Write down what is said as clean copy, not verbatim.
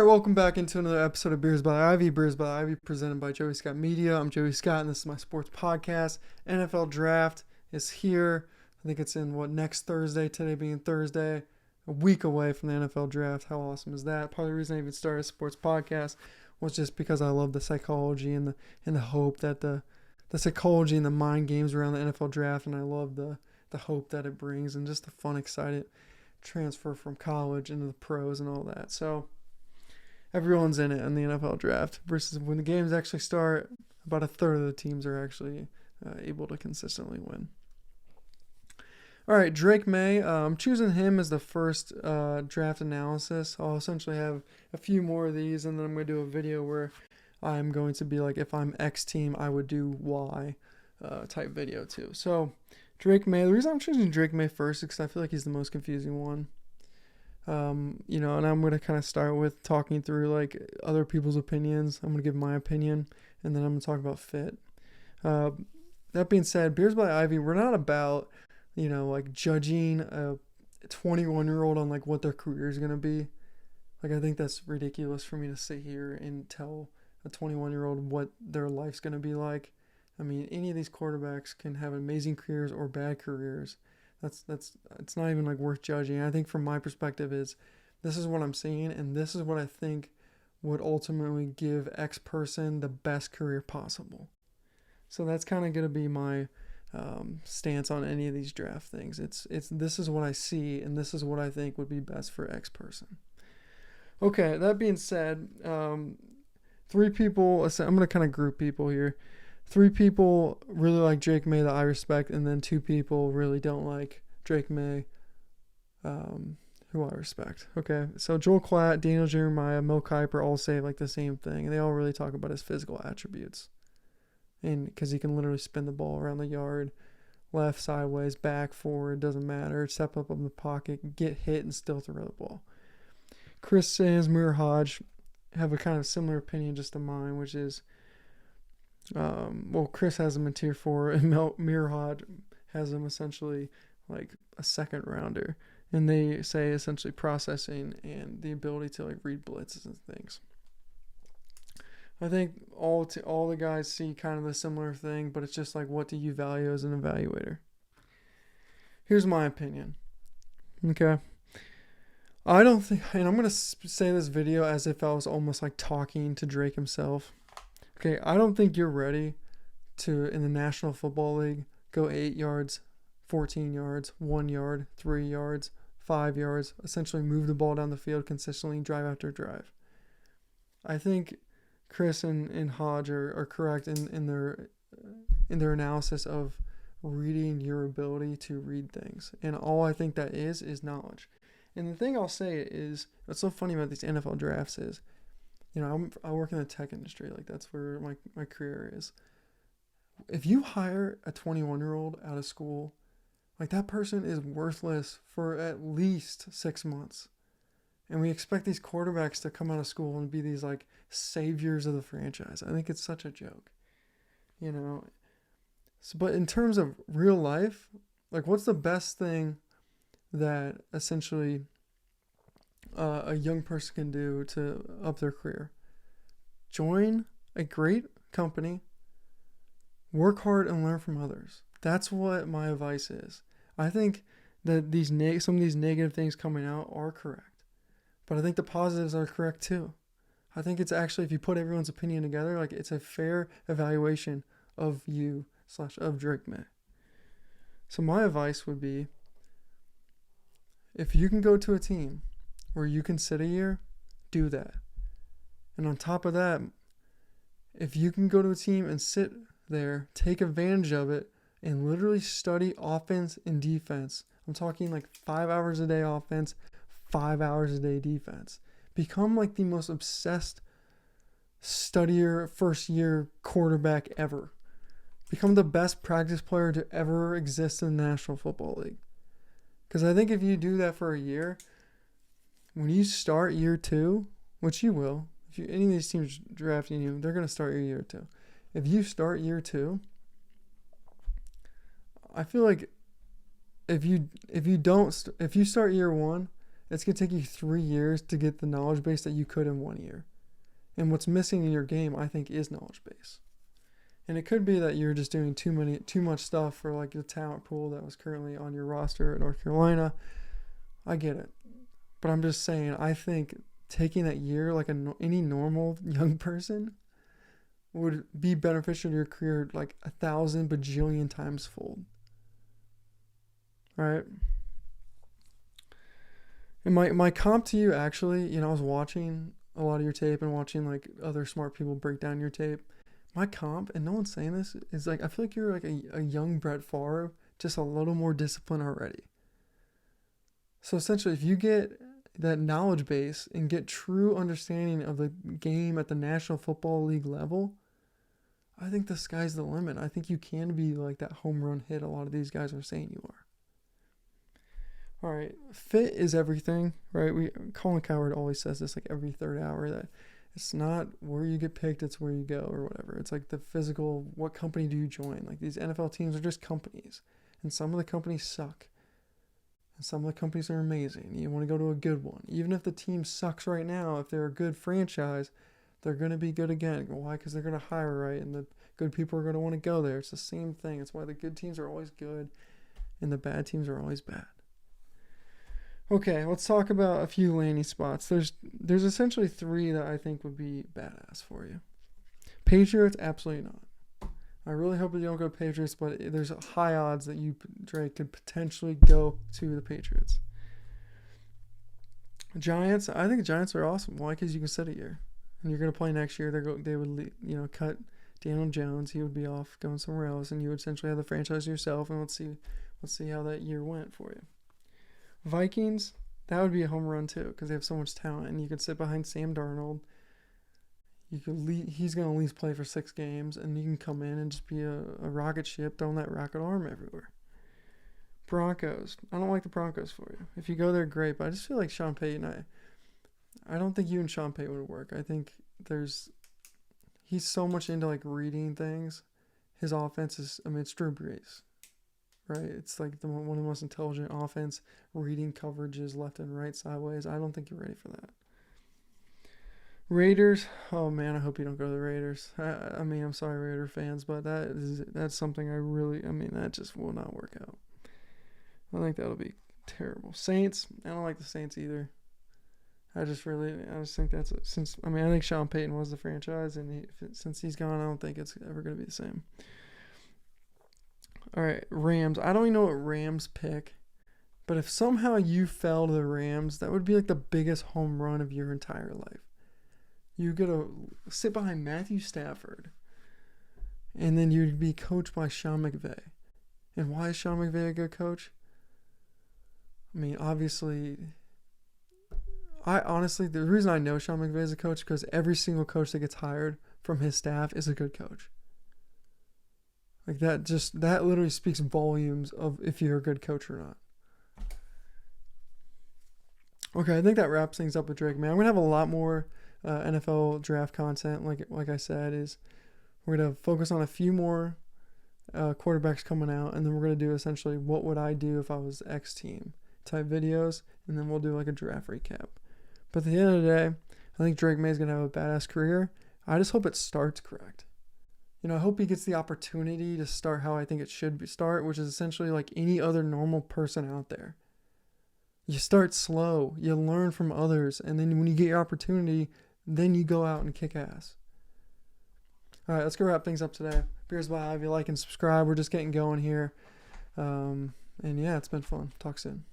All right, welcome back into another episode of Beers by Ivy. Beers by Ivy, presented by Joey Scott Media. I'm Joey Scott, and this is my sports podcast. NFL Draft is here. I think it's in, next Thursday, today being Thursday, a week away from the NFL Draft. How awesome is that? Part of the reason I even started a sports podcast was just because I love the psychology and the hope that the psychology and the mind games around the NFL Draft, and I love the hope that it brings and just the fun, excited transfer from college into the pros and all that. So everyone's in it in the NFL Draft versus when the games actually start, about a third of the teams are actually able to consistently win. All right, Drake Maye. I'm choosing him as the first draft analysis. I'll essentially have a few more of these, and then I'm going to do a video where I'm going to be like, if I'm X team, I would do Y type video too. So Drake Maye. The reason I'm choosing Drake Maye first is because I feel like he's the most confusing one. And I'm going to kind of start with talking through like other people's opinions. I'm going to give my opinion, and then I'm going to talk about fit. That being said, Beers by Ivy, we're not about, like judging a 21-year-old on like what their career is going to be. Like, I think that's ridiculous for me to sit here and tell a 21-year-old what their life's going to be like. I mean, any of these quarterbacks can have amazing careers or bad careers. That's it's not even like worth judging. I think from my perspective is this is what I'm seeing, and this is what I think would ultimately give X person the best career possible. So that's kind of going to be my stance on any of these draft things. It's this is what I see, and this is what I think would be best for X person. Okay, that being said, three people, I'm going to kind of group people here. 3 people really like Drake Maye that I respect, and then 2 people really don't like Drake Maye, who I respect. Okay, so Joel Klatt, Daniel Jeremiah, Mel Kiper all say like the same thing, and they all really talk about his physical attributes. And because he can literally spin the ball around the yard, left, sideways, back, forward, doesn't matter. Step up in the pocket, get hit, and still throw the ball. Chris Sands, Mir Hodge have a kind of similar opinion just to mine, which is, Chris has him in tier 4, and Mir Hodge has him essentially like a second rounder. And they say essentially processing and the ability to like read blitzes and things. I think all the guys see kind of the similar thing, but it's just like, what do you value as an evaluator? Here's my opinion. Okay. I don't think, and I'm going to say this video as if I was almost like talking to Drake himself. Okay, I don't think you're ready to, in the National Football League, go 8 yards, 14 yards, 1 yard, 3 yards, 5 yards, essentially move the ball down the field consistently, drive after drive. I think Chris and Hodge are correct in their analysis of reading your ability to read things. And all I think that is knowledge. And the thing I'll say is, what's so funny about these NFL drafts is, I work in the tech industry. Like, that's where my career is. If you hire a 21-year-old out of school, like, that person is worthless for at least 6 months. And we expect these quarterbacks to come out of school and be these, like, saviors of the franchise. I think it's such a joke. So, but in terms of real life, like, what's the best thing that essentially a young person can do to up their career? Join a great company, work hard, and learn from others. That's what my advice is. I think that some of these negative things coming out are correct, but I think the positives are correct too. I think it's actually, if you put everyone's opinion together, like, it's a fair evaluation of you / of Drake Maye. So my advice would be, if you can go to a team where you can sit a year, do that. And on top of that, if you can go to a team and sit there, take advantage of it, and literally study offense and defense. I'm talking like 5 hours a day offense, 5 hours a day defense. Become like the most obsessed studier first year quarterback ever. Become the best practice player to ever exist in the National Football League. Because I think if you do that for a year, when you start year 2, which you will, if any of these teams drafting you, they're going to start your year 2. If you start year 2, I feel like if you start year 1 it's going to take you 3 years to get the knowledge base that you could in 1 year. And what's missing in your game, I think, is knowledge base. And it could be that you're just doing too much stuff for like the talent pool that was currently on your roster at North Carolina. I get it. But I'm just saying, I think taking that year like any normal young person would be beneficial to your career like 1,000 bajillion times fold. All right. And my comp to you, actually, I was watching a lot of your tape and watching like other smart people break down your tape. My comp, and no one's saying this, is like I feel like you're like a young Brett Favre, just a little more disciplined already. So essentially, if you get that knowledge base and get true understanding of the game at the National Football League level, I think the sky's the limit. I think you can be like that home run hit a lot of these guys are saying you are. All right, fit is everything, right? Colin Cowherd always says this like every third hour, that it's not where you get picked, it's where you go or whatever. It's like the physical, what company do you join? Like these NFL teams are just companies, and some of the companies suck. And some of the companies are amazing. You want to go to a good one. Even if the team sucks right now, if they're a good franchise, they're going to be good again. Why? Because they're going to hire right, and the good people are going to want to go there. It's the same thing. It's why the good teams are always good, and the bad teams are always bad. Okay, let's talk about a few landing spots. There's essentially 3 that I think would be badass for you. Patriots, absolutely not. I really hope that you don't go Patriots, but there's high odds that you, Drake, could potentially go to the Patriots. Giants, I think the Giants are awesome. Why? Because you can sit a year, and you're going to play next year. They would cut Daniel Jones. He would be off going somewhere else, and you would essentially have the franchise yourself. And let's see how that year went for you. Vikings, that would be a home run too, because they have so much talent, and you could sit behind Sam Darnold. He's going to at least play for 6 games, and you can come in and just be a rocket ship throwing that rocket arm everywhere. Broncos, I don't like the Broncos for you. If you go there, great, but I just feel like Sean Payton, I don't think you and Sean Payton would work. I think he's so much into like reading things. His offense is, it's Drew Brees. Right, it's like one of the most intelligent offense, reading coverages left and right, sideways. I don't think you're ready for that. Raiders, oh man, I hope you don't go to the Raiders. I'm sorry, Raider fans, but that's something that just will not work out. I think that'll be terrible. Saints, I don't like the Saints either. I just think I think Sean Payton was the franchise, and since he's gone, I don't think it's ever going to be the same. All right, Rams. I don't even know what Rams pick, but if somehow you fell to the Rams, that would be like the biggest home run of your entire life. You get to sit behind Matthew Stafford, and then you'd be coached by Sean McVay. And why is Sean McVay a good coach? Obviously, the reason I know Sean McVay is a coach is because every single coach that gets hired from his staff is a good coach. Like that literally speaks volumes of if you're a good coach or not. Okay, I think that wraps things up with Drake, man. I'm going to have a lot more NFL draft content. Like I said, we're going to focus on a few more quarterbacks coming out, and then we're going to do essentially what would I do if I was X team type videos, and then we'll do like a draft recap. But at the end of the day, I think Drake Maye is going to have a badass career. I just hope it starts correct. I hope he gets the opportunity to start how I think it should start, which is essentially like any other normal person out there. You start slow, you learn from others, and then when you get your opportunity, then you go out and kick ass. All right, let's go wrap things up today. Beers by Ivy, like and subscribe. We're just getting going here. And yeah, it's been fun. Talk soon.